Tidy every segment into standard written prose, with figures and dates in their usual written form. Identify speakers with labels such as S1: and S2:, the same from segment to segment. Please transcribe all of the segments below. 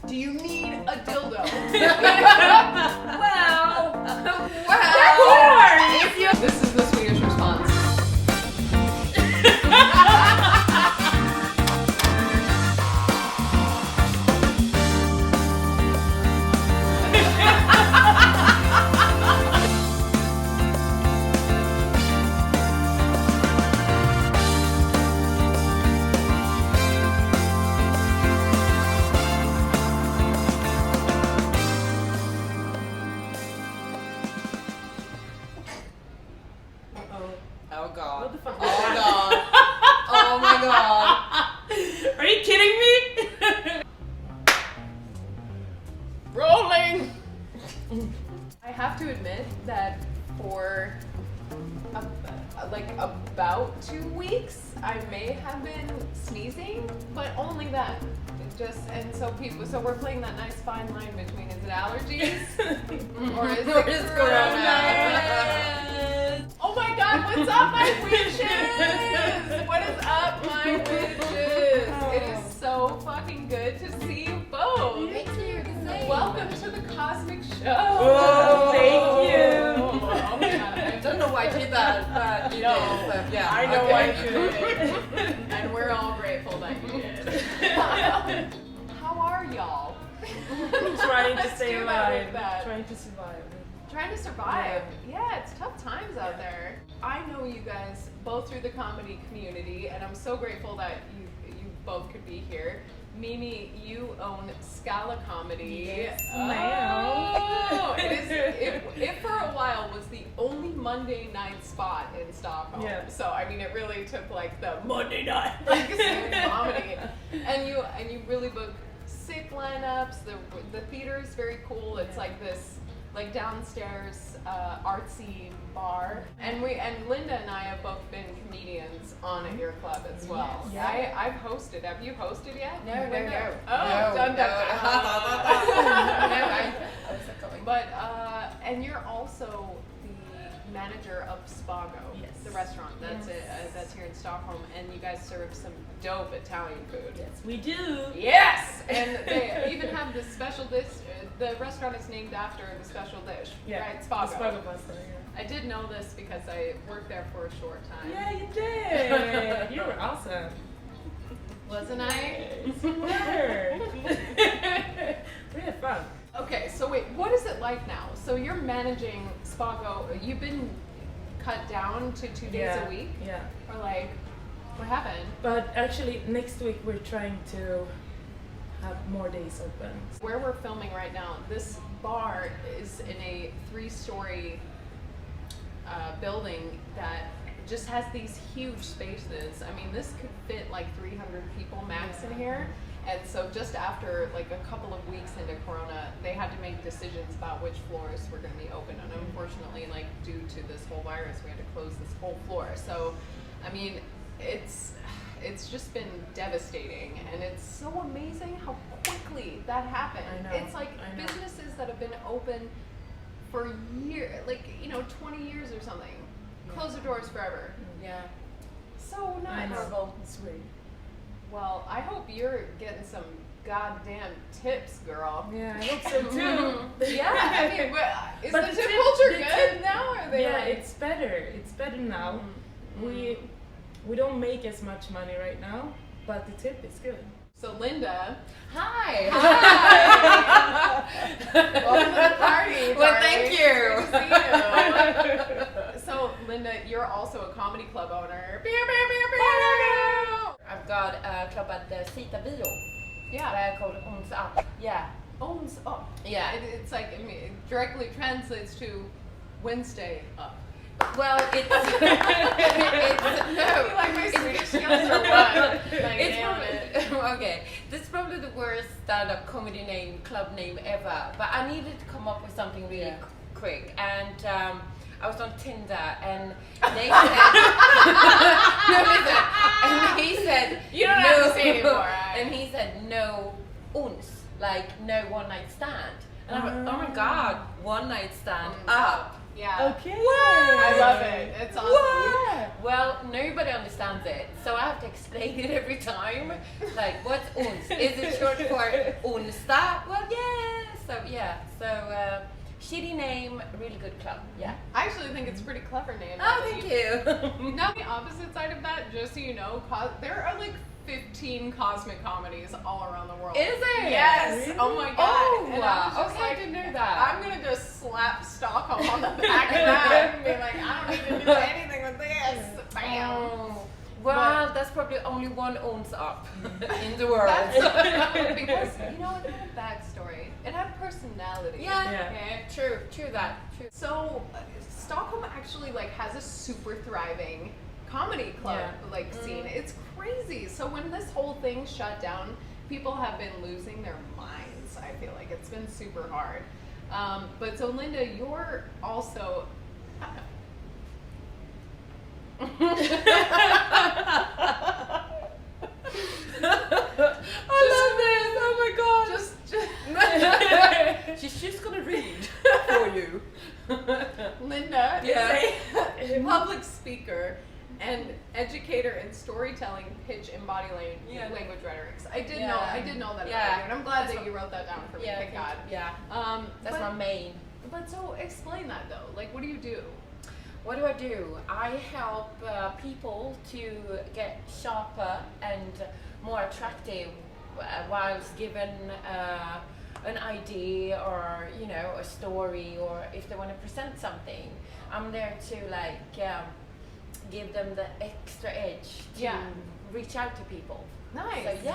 S1: Do you need a dildo?
S2: Well,
S1: If you, this is the Swedish response. Oh god.
S2: What the fuck?
S1: Oh god. Oh my god.
S2: Are you kidding me?
S1: Rolling! I have to admit that for about 2 weeks, I may have been sneezing, but only that. So we're playing that nice fine line between is it allergies or is it corona? Oh my god, what's up, my witches? What is up, my witches? It is so fucking good to see you both.
S3: Thank you.
S1: Welcome to the Cosmic Show.
S2: Oh, thank you.
S1: Oh my god,
S3: I don't know why I did that, but you did. So, yeah.
S2: I know why you did it.
S1: And we're all grateful that you did. How are y'all?
S2: Trying to
S1: Let's
S2: stay
S1: do that
S2: alive.
S1: with that.
S2: Trying to survive.
S1: Trying to survive. Yeah, it's tough times out there. I know you guys both through the comedy community, and I'm so grateful that you both could be here. Mimmi, you own Scala Komedi.
S2: Yes,
S1: Oh, it for a while was the only Monday night spot in Stockholm.
S2: Yeah.
S1: So I mean, it really took like the Monday night comedy, and you really book sick lineups. The theater is very cool. It's like this like downstairs artsy bar, and Linda and I have both been comedians on at your club as well.
S3: Yes.
S1: Yeah. I've hosted. Have you hosted yet?
S3: No.
S1: Oh,
S3: No,
S1: done.
S3: no, I was going.
S1: But and you're also the manager of Spago,
S2: Yes.
S1: the restaurant that's here in Stockholm, and you guys serve some dope Italian food.
S2: Yes, we do.
S1: Yes, and they even have this special dish. The restaurant is named after the special dish, right? Spago.
S2: Spago pasta, yeah.
S1: I did know this because I worked there for a short time.
S2: Yeah, you did. You were awesome.
S1: Wasn't I?
S2: Yes, you were. We had fun.
S1: Okay, so wait, what is it like now? So you're managing Spago. You've been cut down to 2 days a week,
S2: Yeah.
S1: or like, what happened?
S2: But actually, next week we're trying to have more days open.
S1: Where we're filming right now, this bar is in a 3-story building that just has these huge spaces. I mean, this could fit like 300 people max in here. And so just after like a couple of weeks into Corona, they had to make decisions about which floors were going to be open. And unfortunately, like due to this whole virus, we had to close this whole floor. So, I mean, it's just been devastating, and it's so amazing how quickly that happened.
S2: I know,
S1: It's like
S2: I know.
S1: businesses that have been open for years, like 20 years or something, close their doors forever.
S3: Yeah.
S1: So
S2: I
S1: nice.
S2: know. It's weird.
S1: Well, I hope you're getting some goddamn tips, girl.
S2: Yeah, I hope so too.
S1: Yeah, I mean, is
S2: But
S1: the
S2: the
S1: tip
S2: tip-
S1: culture
S2: the
S1: good
S2: tip-
S1: now? Or are they
S2: Yeah,
S1: like,
S2: it's better. It's better now. We don't make as much money right now, but the tip is good.
S1: So Linda,
S3: Hi.
S1: welcome to the party.
S3: Well,
S1: darling.
S3: thank you.
S1: It's good to see you. So Linda, you're also a comedy club owner. Pew, pew, pew, pew.
S3: I've got a club at the Sita Bio.
S1: Yeah.
S3: Called Ons Up. Yeah.
S1: Owns up.
S3: Yeah.
S1: It's like, I mean, it directly translates to Wednesday up.
S3: Well, it's
S1: You like my Swedish skills or what? Like,
S3: It's
S1: nailed it.
S3: probably, okay, this is probably the worst stand-up comedy club name ever. But I needed to come up with something really quick, and I was on Tinder, and they said, no, listen, and he said,
S1: You don't
S3: no,
S1: have to say anymore. Right?
S3: and he said no uns, like no one night stand. And I went, oh my god, one night stand up.
S1: Yeah.
S2: Okay.
S1: I love it. It's awesome.
S2: What?
S3: Well, nobody understands it, so I have to explain it every time. Like, what's Ons? Is it short for onsdag? Well, yeah. So shitty name, really good club. Yeah.
S1: I actually think it's a pretty clever name.
S3: Oh, thank you.
S1: Now, the opposite side of that, just so you know, there are like 15 cosmic comedies all around the world.
S3: Is there?
S1: Yes.
S2: Really?
S1: Oh my god.
S3: Oh,
S1: And I was just
S3: okay, I didn't know that.
S1: I'm gonna just slap Stockholm on the back of that and be like, I don't need to do anything with this. Bam.
S3: Oh. Well, that's probably only one Ons Up in the world.
S1: Because you know, it had a backstory. It had personality.
S3: Yeah.
S1: Okay.
S3: True that. True.
S1: So Stockholm actually like has a super thriving comedy club scene. It's crazy. So when this whole thing shut down, people have been losing their minds. I feel like it's been super hard. But so Linda, you're also.
S3: I love this. Oh my god. She's just gonna read for you.
S1: Linda
S3: Yeah.
S1: is a public speaker and educator in storytelling, pitch, and body language rhetorics. I did know that about you, and I'm glad that you wrote that down for me. Thank God.
S3: Yeah. That's my main.
S1: But so explain that though. Like, what do you do?
S3: What do? I help people to get sharper and more attractive whilst given an idea or a story, or if they want to present something. I'm there to give them the extra edge to reach out to people.
S1: Nice.
S3: So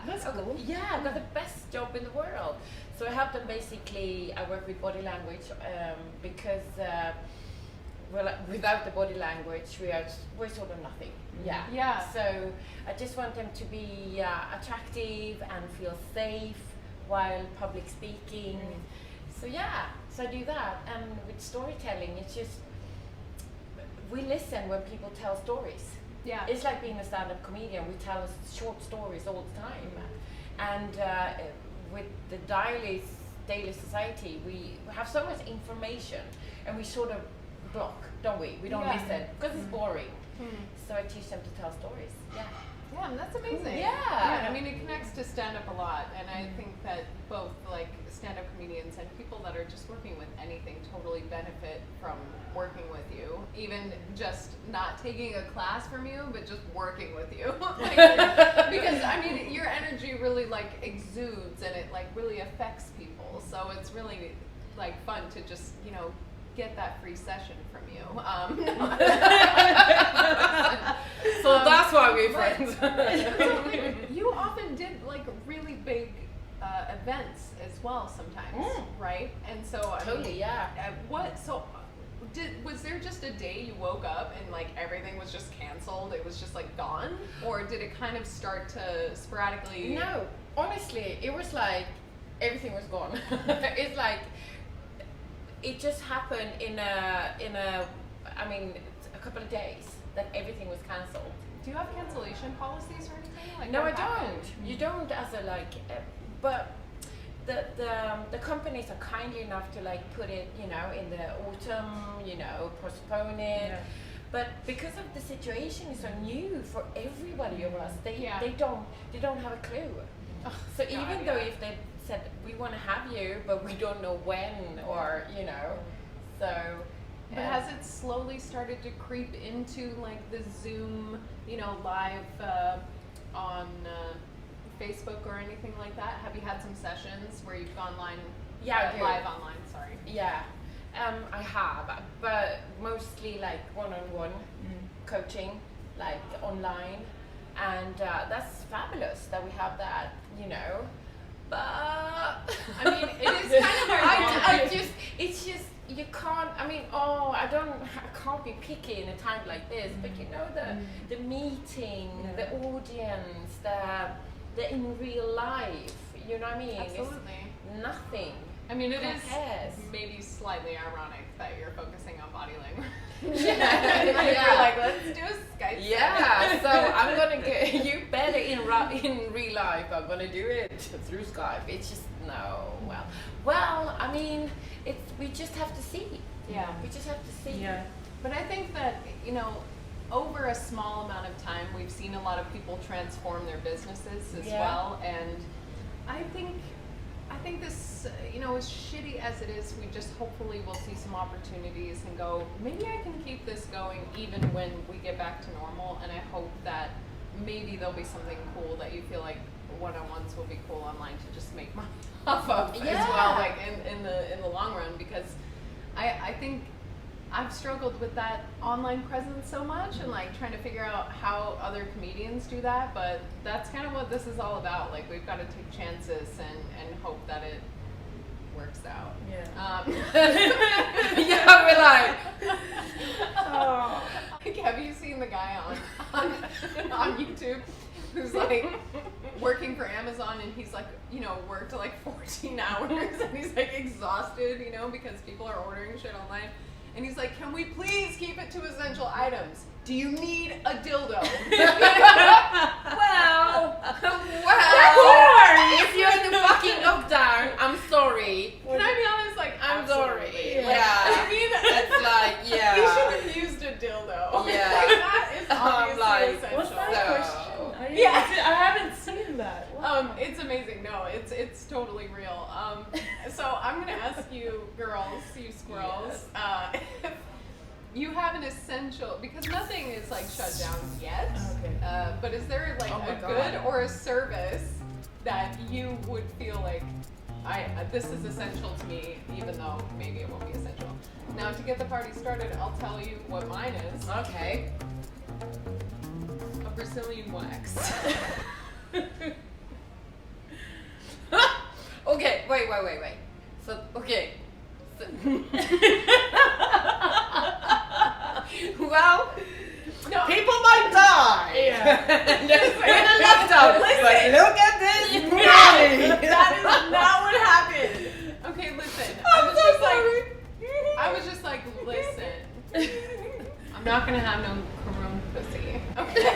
S2: That's cool.
S3: Yeah, I've got the best job in the world. So I help them basically. I work with body language because. Without the body language, we're sort of nothing. Yeah. So I just want them to be attractive and feel safe while public speaking. So I do that. And with storytelling, it's just we listen when people tell stories.
S1: Yeah.
S3: It's like being a stand-up comedian. We tell short stories all the time. And with the daily society, we have so much information, and we sort of block, don't we? We don't listen because it's boring. So I teach them to tell stories.
S1: Yeah, and that's amazing.
S3: Yeah.
S1: I mean, it connects to stand-up a lot, and I think that both like stand-up comedians and people that are just working with anything totally benefit from working with you. Even just not taking a class from you, but just working with you. Because I mean, your energy really like exudes, and it like really affects people. So it's really like fun to just get that free session from you.
S3: So that's why we're friends.
S1: You often did like really big events as well sometimes, right? And so
S3: Totally.
S1: was there just a day you woke up and like everything was just canceled? It was just like gone, or did it kind of start to sporadically?
S3: No, honestly, it was like everything was gone. It's like it just happened in a couple of days that everything was cancelled.
S1: Do you have cancellation policies or anything? Like
S3: No,
S1: what
S3: I
S1: happened?
S3: don't. You don't as a but the companies are kindly enough to like put it, in the autumn, postpone it.
S2: Yeah.
S3: But because of the situation is so new for everybody of us, they don't have a clue. So even though if they said we want to have you, but we don't know when, or so.
S1: But has it slowly started to creep into like the Zoom, live on Facebook or anything like that? Have you had some sessions where you've gone live online? Sorry.
S3: Yeah, I have, but mostly like one-on-one coaching, like online, and that's fabulous that we have that, But
S1: I mean, it is kind of
S3: it's just you can't. I mean, I can't be picky in a time like this. But the meeting, the audience, the in real life. You know what I mean?
S1: Absolutely.
S3: It's nothing.
S1: I mean, it is
S3: compares.
S1: maybe slightly ironic that you're focusing on body language.
S3: Yeah.
S1: You're like, let's do a Skype.
S3: Yeah, so I'm gonna get you better in real life. I'm gonna do it through Skype. It's just no. Well, I mean, we just have to see.
S1: Yeah.
S3: We just have to see.
S2: Yeah.
S1: But I think that, you know, over a small amount of time, we've seen a lot of people transform their businesses as well. And I think this, you know, as shitty as it is, we just hopefully will see some opportunities and go, maybe I can keep this going even when we get back to normal. And I hope that maybe there'll be something cool that you feel like one-on-ones will be cool online to just make money off of as well, like in the long run, because I think I've struggled with that online presence so much and like trying to figure out how other comedians do that, but that's kind of what this is all about. Like we've got to take chances and hope that it works out.
S2: Yeah.
S3: Yeah, we're like,
S2: Oh.
S1: Like, have you seen the guy on YouTube who's like working for Amazon and he's like, you know, worked like 14 hours and he's like exhausted, you know, because people are ordering shit online. And he's like, can we please keep it to essential items? Do you need a dildo?
S3: well, if you're in the fucking lockdown, I'm sorry.
S1: Can I be honest? Like,
S3: I'm sorry.
S1: absolutely.
S3: Yeah.
S1: I mean,
S3: It's like, yeah.
S1: you should have used a dildo.
S3: Yeah.
S1: Like, that is obviously
S3: like,
S1: essential.
S2: What's that
S3: So-
S2: question?
S1: Yeah.
S2: I haven't seen that. What?
S1: It's amazing. No, it's totally real. So I'm gonna ask you, girls, you squirrels, if you have an essential, because nothing is like shut down yet.
S2: Okay.
S1: But is there like
S3: Oh my
S1: a
S3: God.
S1: good or a service that you would feel like this is essential to me, even though maybe it won't be essential? Now, to get the party started, I'll tell you what mine is.
S3: Okay.
S1: A Brazilian wax.
S3: Okay, wait. So, okay. So, well,
S1: No,
S3: people might die.
S2: Yeah.
S3: We're in a lockdown. But look at this money.
S1: that is not what happened. Okay, listen. I was just like, listen. I'm not gonna have no corona pussy. Okay.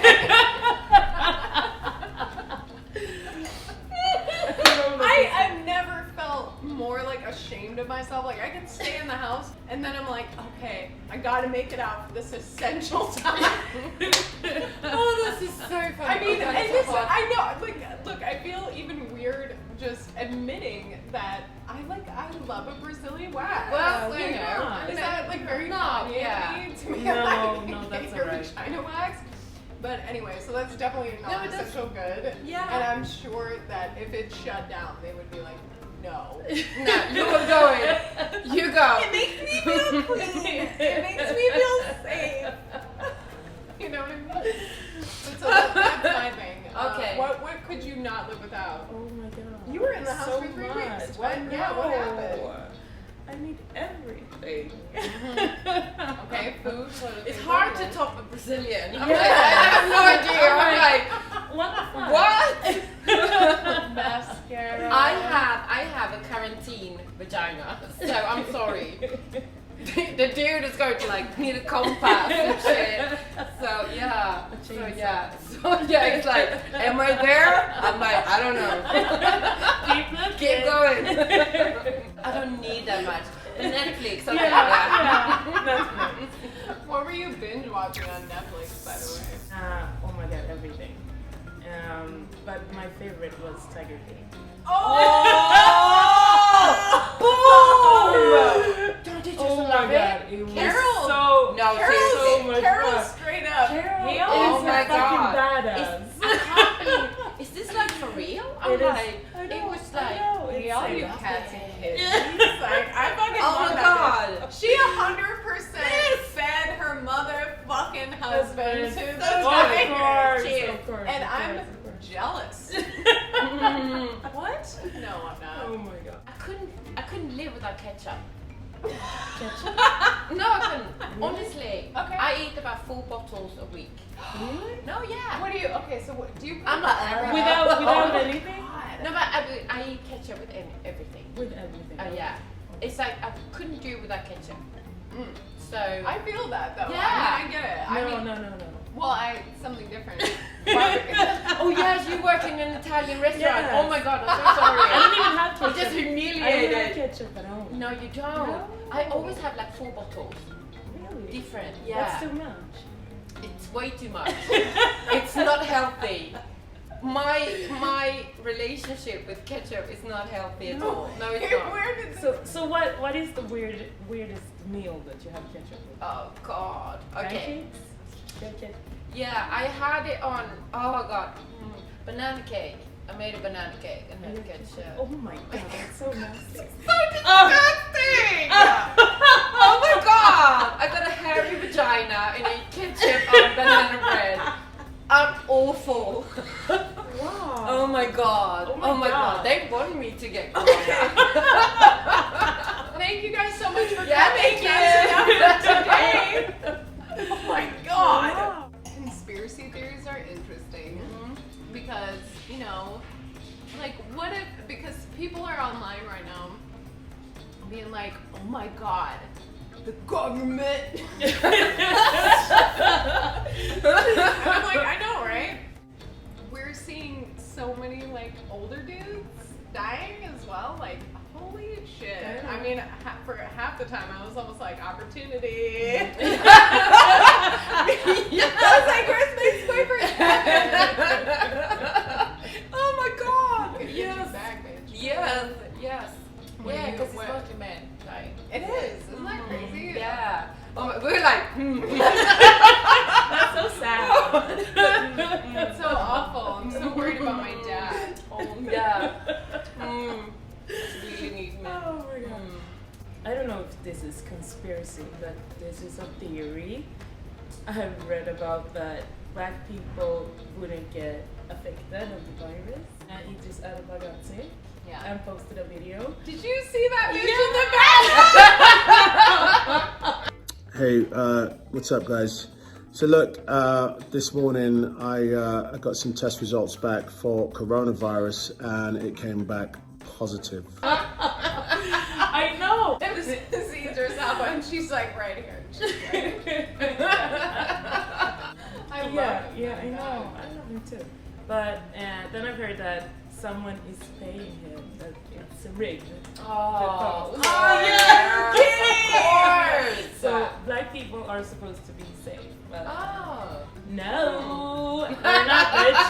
S1: I've never felt more like ashamed of myself. Like I could stay in the house and then I'm like, okay, I gotta make it out for this essential time.
S3: Oh, this is so funny.
S1: I mean,
S3: Oh,
S1: and
S3: that's
S1: this,
S3: so hot.
S1: I know, like, look, I feel even weird just admitting that I love a Brazilian wax.
S3: Well,
S1: you
S3: you know,
S1: is that like very
S3: No,
S1: Kanye
S3: yeah.
S1: to me?
S2: No,
S1: Like,
S2: no, that's
S1: your
S2: alright.
S1: vagina wax. But anyway, so that's definitely a
S3: No, but that's-
S1: non-essential good.
S3: Yeah.
S1: And I'm sure that if it shut down, they would be like, no.
S3: No, you were going. You go.
S1: It makes me feel clean. It makes me feel safe. You know what I mean? So that's my thing.
S3: Okay.
S1: What could you not live without?
S2: Oh my god.
S1: You were in the house
S2: So
S1: for 3
S2: much.
S1: weeks. What?
S2: I
S1: Yeah, what
S2: know.
S1: happened?
S2: I need everything.
S1: Okay, food. What are
S3: It's
S1: things
S3: hard
S1: like
S3: to
S1: that?
S3: top a Brazilian. I'm
S2: Yeah.
S3: like, I have no idea. I'm like,
S2: What the fuck?
S3: what?
S1: Mascara.
S3: I have a quarantine vagina, so I'm sorry. The dude is going to like need a compass and shit. So yeah. It's like, am I there? I'm like, I don't know. Keep going. I don't need that much. Netflix, okay.
S2: Yeah. Netflix.
S1: What were you binge watching on Netflix, by the way?
S2: Oh my god, everything. But my favorite was Tiger King.
S3: Oh! Don't you just
S2: Oh my
S3: love
S2: god,
S3: it?
S2: it was
S1: Carol-
S2: so
S3: No,
S2: so
S3: seriously.
S2: much
S1: Carol
S2: fun.
S1: straight up.
S2: Carol
S1: He
S2: is
S3: Oh
S2: a
S3: my
S2: fucking
S3: God.
S2: badass.
S3: I can't believe. Is this like for real? I'm
S2: It is.
S3: like,
S2: I
S3: it
S2: know,
S3: was
S2: I
S3: like,
S2: know,
S1: Hey,
S2: it's
S1: all
S2: like-
S1: you cats and kids.
S3: Yeah.
S1: Like, I fucking
S3: Oh
S1: love
S3: my
S1: that
S3: God.
S1: bitch. She 100% fed her motherfucking husband to the
S2: Of
S1: tiger.
S2: course,
S3: Cheers.
S2: of course.
S1: And
S2: of
S1: I'm
S2: course, of course.
S1: jealous. What? No, I'm not.
S2: Oh my god.
S3: I couldn't live without ketchup.
S2: Ketchup?
S3: No, I couldn't. Honestly.
S1: Okay.
S3: I eat about 4 bottles a week.
S2: Really?
S3: No, yeah.
S1: What do you? Okay, so what do you? Put
S3: I'm like,
S1: everything-
S2: Without
S1: Oh my
S2: anything?
S1: God.
S3: No, but I eat ketchup with everything.
S2: With everything.
S3: Yeah. It's like I couldn't do it without ketchup.
S1: Mm.
S3: So
S1: I feel that though.
S3: Yeah.
S1: I mean, I get it. I
S2: No,
S1: mean,
S2: no.
S1: Something different.
S3: Oh yes, you work in an Italian restaurant.
S2: Yes.
S3: Oh my god, I'm so sorry.
S2: I don't even have ketchup.
S3: I'm just
S2: I don't
S3: humiliated.
S2: have ketchup at home.
S3: No, you don't.
S2: No.
S3: I always have like 4 bottles.
S2: Really?
S3: Different.
S2: That's
S3: Yeah.
S2: too much.
S3: It's way too much. It's not healthy. My relationship with ketchup is not healthy at all. No, it's not.
S1: Where did
S2: So what is the weirdest meal that you have ketchup with?
S3: Oh god. Okay.
S2: Pancakes? Ketchup.
S3: Yeah, I had it on. Oh god. Banana cake. I made a banana cake and had ketchup.
S2: Oh my god, that's so nasty.
S3: So disgusting! Oh my god! I got a hairy vagina and ate ketchup on banana bread. I'm awful.
S2: Wow.
S3: Oh my god.
S2: Oh my God.
S3: They want me to get corona.
S1: Thank you guys so much for
S3: Yeah,
S1: coming.
S3: thank
S1: That's
S3: you.
S1: enough for today. Oh my god.
S2: Wow.
S1: Conspiracy theories are interesting because, you know, like what if, because people are online right now being like, oh my god, the government. I'm like, I know, right? We're seeing so many like older dudes dying as well. Like, holy shit. I mean, for half the time I was almost like, opportunity. I was like, where's my boyfriend?
S3: Oh my god!
S1: Get
S3: Yes.
S1: you back, bitch.
S3: Yes. Yes.
S1: When
S3: Yeah,
S1: you-
S3: because it's
S1: when-
S3: mostly men dying.
S1: It is. Isn't that crazy?
S3: Yeah. Oh my, we're like.
S2: That's so sad.
S1: It's so awful. I'm so worried about my dad.
S3: Yeah. Really need me.
S2: Oh my god. I don't know if this is conspiracy, but this is a theory. I have read about that black people wouldn't get affected of the virus. And he just had a bagazzi
S1: Yeah.
S2: and posted a video.
S1: Did you see that bitch in the back?
S4: Hey, what's up, guys? So look, this morning I got some test results back for coronavirus, and it came back positive.
S2: I know.
S1: This sees herself and she's like right here. She's right here. I love him.
S2: Yeah, I know. I love him too. But then I've heard that someone is paying him, that it's rigged.
S3: Oh,
S1: yeah,
S3: of course.
S2: So black people are supposed to be safe, but
S3: Oh.
S2: no, we're not rich.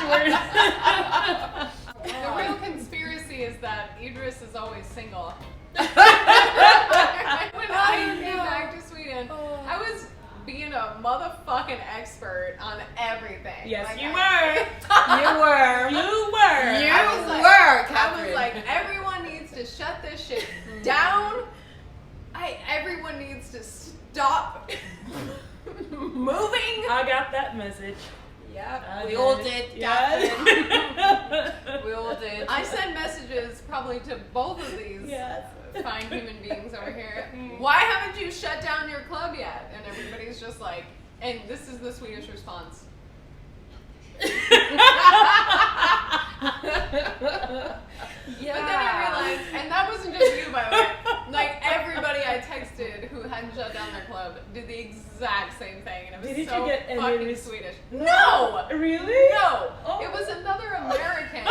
S1: The real conspiracy is that Idris is always single. When I came back to Sweden, I was being a motherfucking expert on everything.
S2: Yes,
S1: Like,
S2: you
S1: I-
S2: were.
S3: You were.
S2: You were.
S3: You
S1: I was like-
S3: were,
S1: I
S3: Kathryn.
S1: was like, everyone needs to shut this shit down. Everyone needs to stop moving.
S2: I got that message.
S1: Yeah,
S3: we all did.
S2: Yeah.
S3: We all did.
S1: I send messages probably to both of these
S2: Yes.
S1: fine human beings over here. Why haven't you shut down your club yet? And everybody's just like, and this is the Swedish response.
S3: Yeah.
S1: But then I realized, and that wasn't just you, by the way. Like everybody I texted who hadn't shut down their club did the exact same thing, and it was
S2: Did
S1: so
S2: you get any
S1: fucking Swedish.
S2: No! Really?
S1: No,
S2: Oh.
S1: it was another American.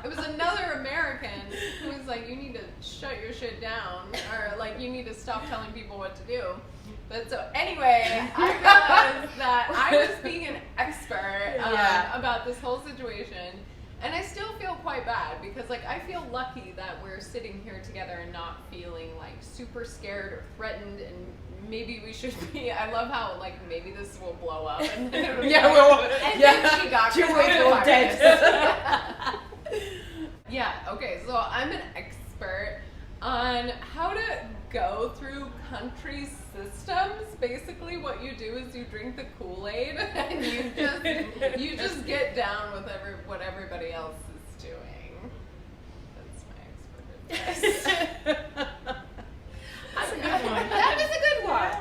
S1: It was another American who was like, "You need to shut your shit down," or like, "You need to stop telling people what to do." But so anyway, I realized that I was being an expert
S3: Yeah.
S1: about this whole situation, and I still feel quite bad because like I feel lucky that we're sitting here together and not feeling like super scared or threatened, and maybe we should be. I love how like maybe this will blow up, and then it'll be
S3: Yeah,
S1: like,
S3: we'll-
S1: and
S3: yeah.
S1: then she got
S3: Two weeks
S1: coronavirus.
S3: all dead.
S1: Yeah, okay, so I'm an expert on how to go through country systems. Basically what you do is you drink the Kool-Aid and you just get down with what everybody else is doing. That's my expertise.
S2: That's a good one.
S3: That was a good one.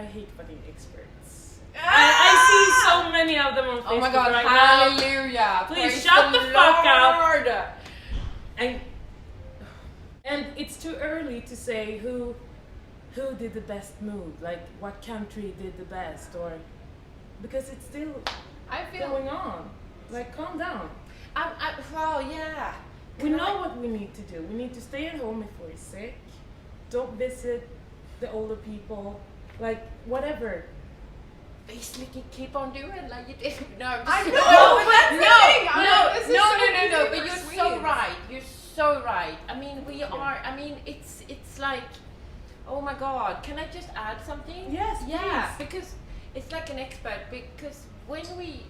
S2: I hate fucking experts. I see so many of them on Facebook
S3: Oh my God!
S2: right now.
S3: Hallelujah!
S2: Please
S3: Praise
S2: shut the fuck up.
S3: Lord.
S2: And it's too early to say who did the best move, like what country did the best, or because it's still
S1: I feel
S2: going on. Like, calm down.
S3: Well, yeah.
S2: We know what we need to do. We need to stay at home if we're sick. Don't visit the older people. Like, whatever.
S3: Basically, keep on doing like you did. No,
S1: I know,
S3: no,
S1: but that's the thing. This is so easy
S3: but
S1: for
S3: you're so
S1: Swedes.
S3: right. You're so right. I mean, we are. I mean, it's like, oh my God. Can I just add something?
S2: Yes,
S3: Yeah,
S2: please.
S3: because it's like an expert. Because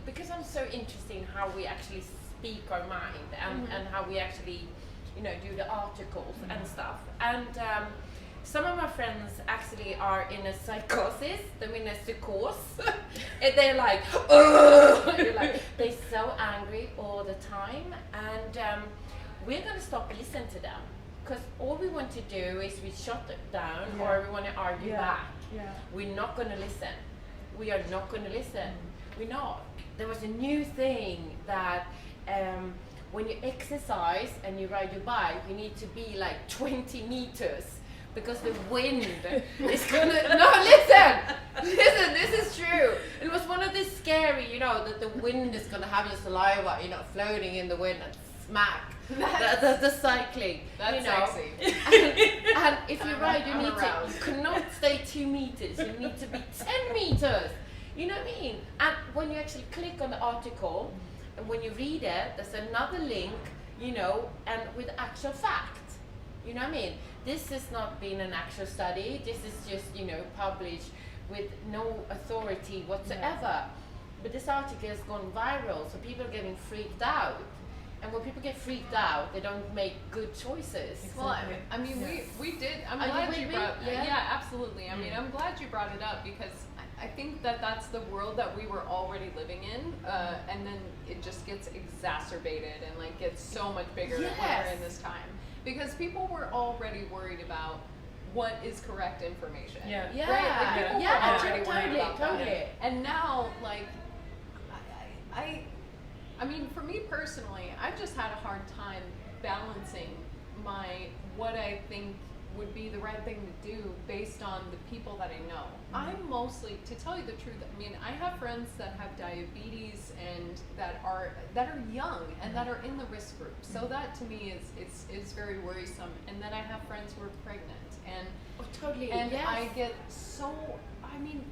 S3: because I'm so interested in how we actually speak our mind and how we actually, do the articles and stuff. And some of my friends actually are in a psychosis, they're in a psychose, and they're like, they're so angry all the time, and we're gonna stop listening to them, because all we want to do is we shut it down or we want to argue back.
S2: Yeah.
S3: We're not gonna listen. We are not gonna listen. We're not. There was a new thing that when you exercise and you ride your bike, you need to be like 20 meters. Because the wind is gonna listen, this is true. It was one of these scary, that the wind is gonna have your saliva, floating in the wind and smack the cycling.
S1: That's sexy.
S3: And if you ride, you cannot stay 2 meters, you need to be 10 meters. You know what I mean? And when you actually click on the article and when you read it, there's another link, and with actual fact. You know what I mean? This has not been an actual study. This is just, published with no authority whatsoever. But this article has gone viral, so people are getting freaked out. And when people get freaked out, they don't make good choices.
S1: Well, I mean, we did. I'm glad you brought. Yeah, absolutely. I mean, I'm glad you brought it up because I think that's the world that we were already living in, and then it just gets exacerbated and like gets so much bigger when we're in this time. Because people were already worried about what is correct information.
S2: Yeah.
S1: Right? Like, people were already worried about
S3: totally.
S1: that. And now, like, I mean, for me personally, I've just had a hard time balancing what I think would be the right thing to do based on the people that I know. I'm mostly, to tell you the truth, I mean, I have friends that have diabetes and that are young and that are in the risk group. So that to me is very worrisome. And then I have friends who are pregnant and I get so, I mean,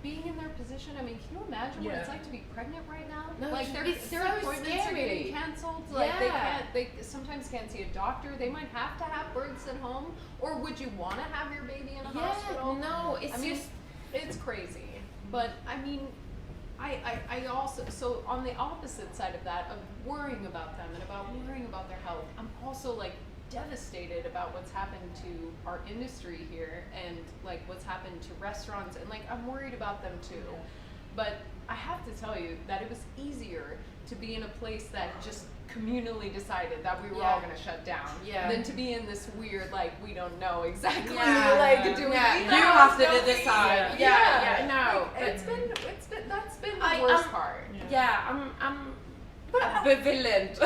S1: being in their position, I mean, can you imagine what it's like to be pregnant right now?
S3: No,
S1: like their
S3: so
S1: appointments are
S3: scary.
S1: getting canceled. Like they sometimes can't see a doctor. They might have to have births at home. Or would you want to have your baby in a hospital?
S3: No,
S1: It's crazy. But I mean, I also, so on the opposite side of that, of worrying about them and about worrying about their health, I'm also like devastated about what's happened to our industry here and like what's happened to restaurants, and like I'm worried about them too. But I have to tell you that it was easier to be in a place that just communally decided that we were all going to shut down than to be in this weird, like, we don't know exactly like do we leave the
S3: you
S1: house,
S3: have to
S1: don't we?
S3: decide. No,
S1: It's been that's been the worst part.
S3: I'm ambivalent.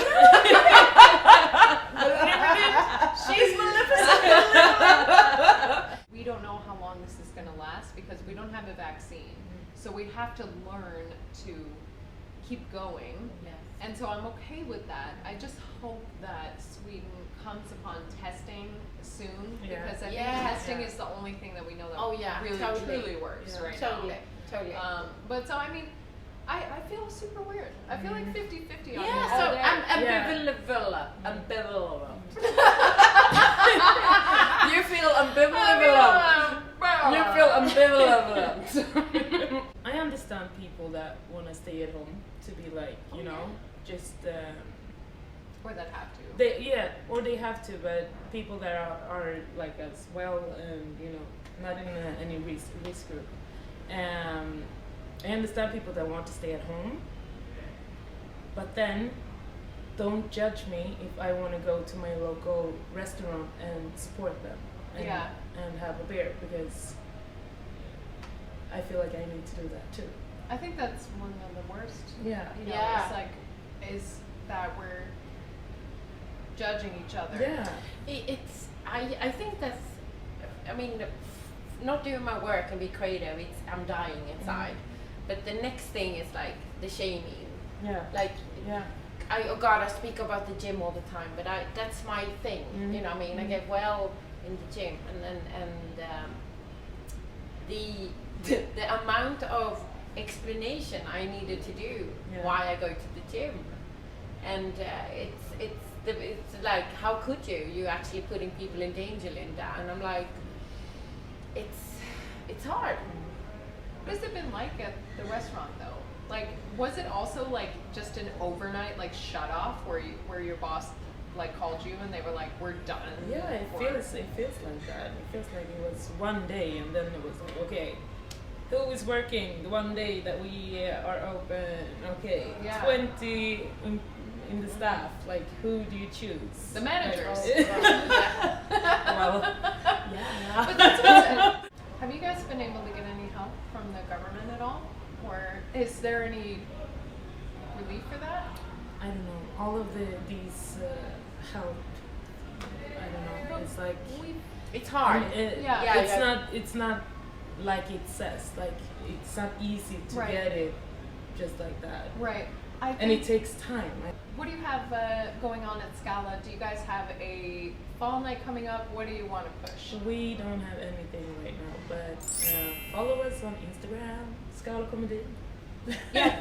S2: She's Maleficent.
S1: We don't know how long this is going to last because we don't have a vaccine. So we have to learn to keep going.
S3: Yes.
S1: And so I'm okay with that. I just hope that Sweden comes upon testing soon because I think testing is the only thing that we know that really truly works right now.
S3: Totally.
S1: But so I mean, I feel super weird. I feel like 50-50 on this
S3: So
S1: all day.
S3: I'm ambivalent. You feel ambivalent. You feel ambivalent.
S2: I understand people that want to stay at home to be like, just.
S1: Or that have to.
S2: Or they have to, but people that are like as well, not in any risk group. I understand people that want to stay at home, but then don't judge me if I want to go to my local restaurant and support them and have a beer, because I feel like I need to do that too.
S1: I think that's one of the worst.
S3: Yeah.
S1: It's like, is that we're judging each other.
S2: Yeah.
S3: I think that's, I mean, not doing my work and be creative, I'm dying inside. But the next thing is like the shaming.
S2: Yeah.
S3: Like,
S2: Yeah.
S3: I speak about the gym all the time, but that's my thing. You know what I mean? I get well in the gym, and the amount of explanation I needed to do why I go to the gym, and it's like, how could you? You're actually putting people in danger, Linda. And I'm like, it's hard.
S1: What has it been like at the restaurant though? Like, was it also like just an overnight like shut off where your boss like called you and they were like, we're done?
S2: Yeah, it feels like that. It feels like it was one day, and then it was like, okay, who is working the one day that we are open? Okay, 20 in the staff. Like, who do you choose?
S1: The managers.
S2: Like, well, yeah.
S1: But that's what have you guys been able to get any help from the government at all? Or is there any relief for that?
S2: I don't know. All of these help. I don't know. It's like
S3: It's hard.
S2: It's not like it says. Like, it's not easy to get it just like that.
S1: Right.
S2: And it takes time.
S1: What do you have going on at Scala? Do you guys have a fall night coming up? What do you want to push?
S2: We don't have anything right now, but follow us on Instagram, Scala Komedi.
S3: Yeah,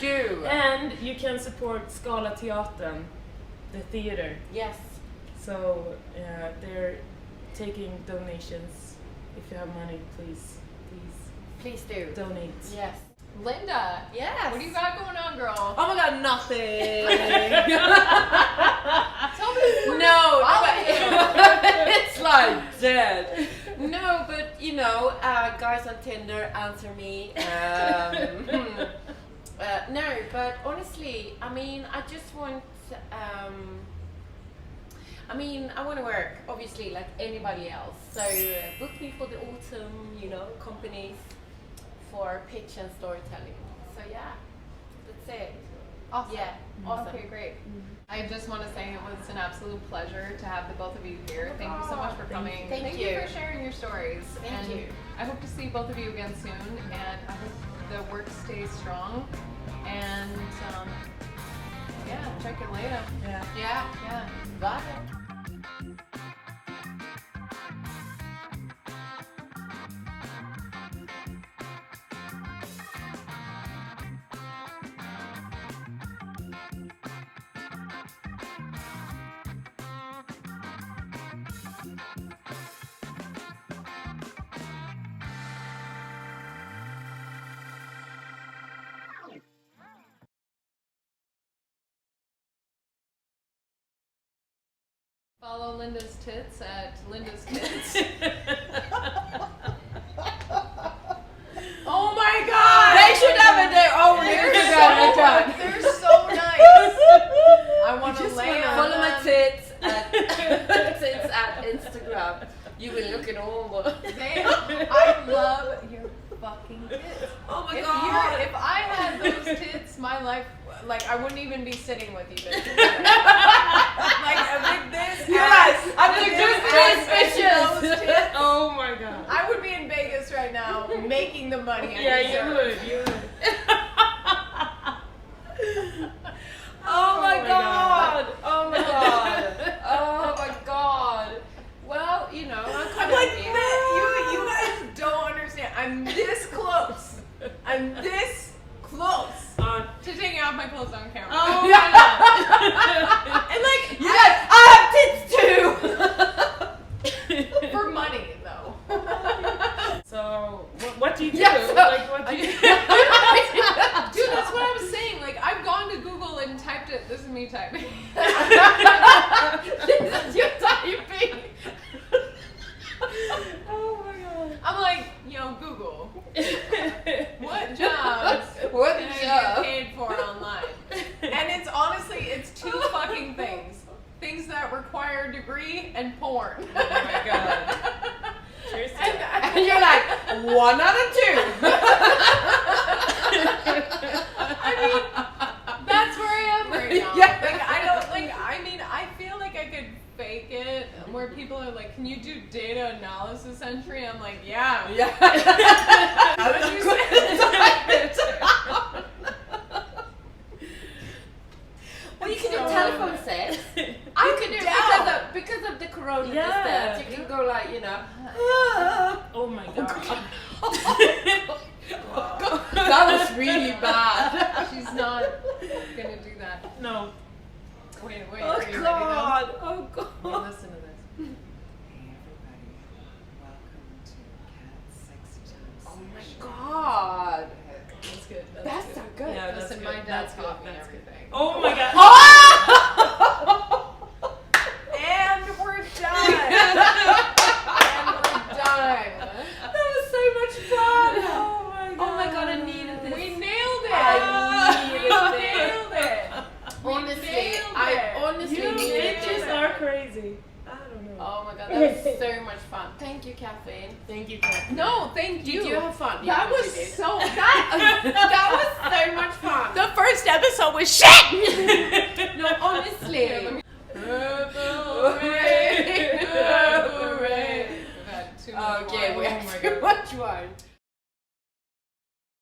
S3: do.
S2: And you can support Scala Teatern, the theater.
S3: Yes.
S2: So they're taking donations. If you have money, please
S3: do.
S2: donate.
S3: Yes.
S1: Linda,
S3: Yes.
S1: what do you got going on, girl?
S3: Oh my God, nothing.
S1: Tell me.
S3: No, it's like dead. No, but you know, guys on Tinder, answer me. No, but honestly, I mean, I just want. I want to work, obviously, like anybody else. So book me for the autumn, you know, companies for pitch and storytelling. So yeah, that's it.
S1: Awesome.
S3: Yeah, awesome.
S1: Okay, great. I just want to say it was an absolute pleasure to have the both of you here. Thank you so much for coming.
S3: Thank
S1: you
S3: you
S1: for sharing your stories.
S3: Thank you.
S1: I hope to see both of you again soon, and I hope the work stays strong. And check it later.
S3: Yeah. Bye.
S1: Follow Linda's tits at Linda's Tits. Oh my God!
S3: They should have it there. Oh,
S1: They're so nice. I want to lay on
S3: follow my
S1: them.
S3: tits at Instagram. You will look at all the.
S1: I love your fucking tits.
S3: Oh my God!
S1: If I had those tits, my life, like, I wouldn't even be sitting with you. Like, with this,
S3: Yes, I'm the good bitches.
S2: Oh my God.
S1: I would be in Vegas right now making the money.
S2: You would.
S3: Oh my God! Oh my God! Oh my God! Well, you know, I'm kind
S1: Like,
S3: of
S1: you guys don't understand. I'm this close. I'm this close to taking off my clothes on camera.
S2: Oh my God.
S1: And like,
S3: Yes, I have tits too.
S1: for money though.
S2: So, what do you do?
S3: Yeah, so-
S2: Like, what do you do?
S1: Dude, that's what I'm saying. Like, I've gone to Google and typed it. This is me typing.
S3: This is you typing.
S2: Oh my God.
S1: I'm like, Google. What jobs
S3: What
S1: can I
S3: job?
S1: get paid for online? And it's two fucking things. Things that require a degree and porn.
S2: Oh my God. Cheers to that.
S3: And you're like, 1 out of 2.
S1: I mean, that's where I am right now.
S3: Yeah.
S1: Like, I feel like I could fake it where people are like, can you do data analysis entry? I'm like, yeah.
S3: Yeah.
S1: How did you say
S3: Corona
S2: Yeah.
S3: distance. You can go like, you know.
S2: Oh my god.
S1: That was really bad. She's not gonna do that.
S2: No.
S1: Wait,
S2: Oh
S1: are you ready
S2: god. Oh
S1: now?
S2: god.
S1: Listen to this.
S5: Hey everybody, welcome to Cat's Sexy Time.
S3: Oh my god.
S1: That's good.
S3: That's so good.
S2: Yeah, that's
S1: Listen,
S2: good.
S1: my dad
S2: That's good.
S1: taught me
S2: That's good.
S1: everything.
S2: Oh my god.
S3: And we're done.
S1: And we're done.
S3: That was so much fun.
S2: Oh my god.
S3: Oh my god, I needed this.
S1: We nailed it.
S3: I
S1: We
S3: needed
S1: nailed it.
S3: Honestly,
S1: nailed
S3: I
S1: it.
S3: honestly
S2: You
S3: needed
S2: bitches
S3: this.
S2: are crazy. I don't know.
S3: Oh my god, that was so much fun. Thank you, Kathryn.
S2: Thank you, Kathryn.
S1: No, thank you.
S3: Did you have fun?
S1: That
S3: Yeah,
S1: was
S3: you did.
S1: so that
S3: That was so much fun.
S1: the first episode was shit.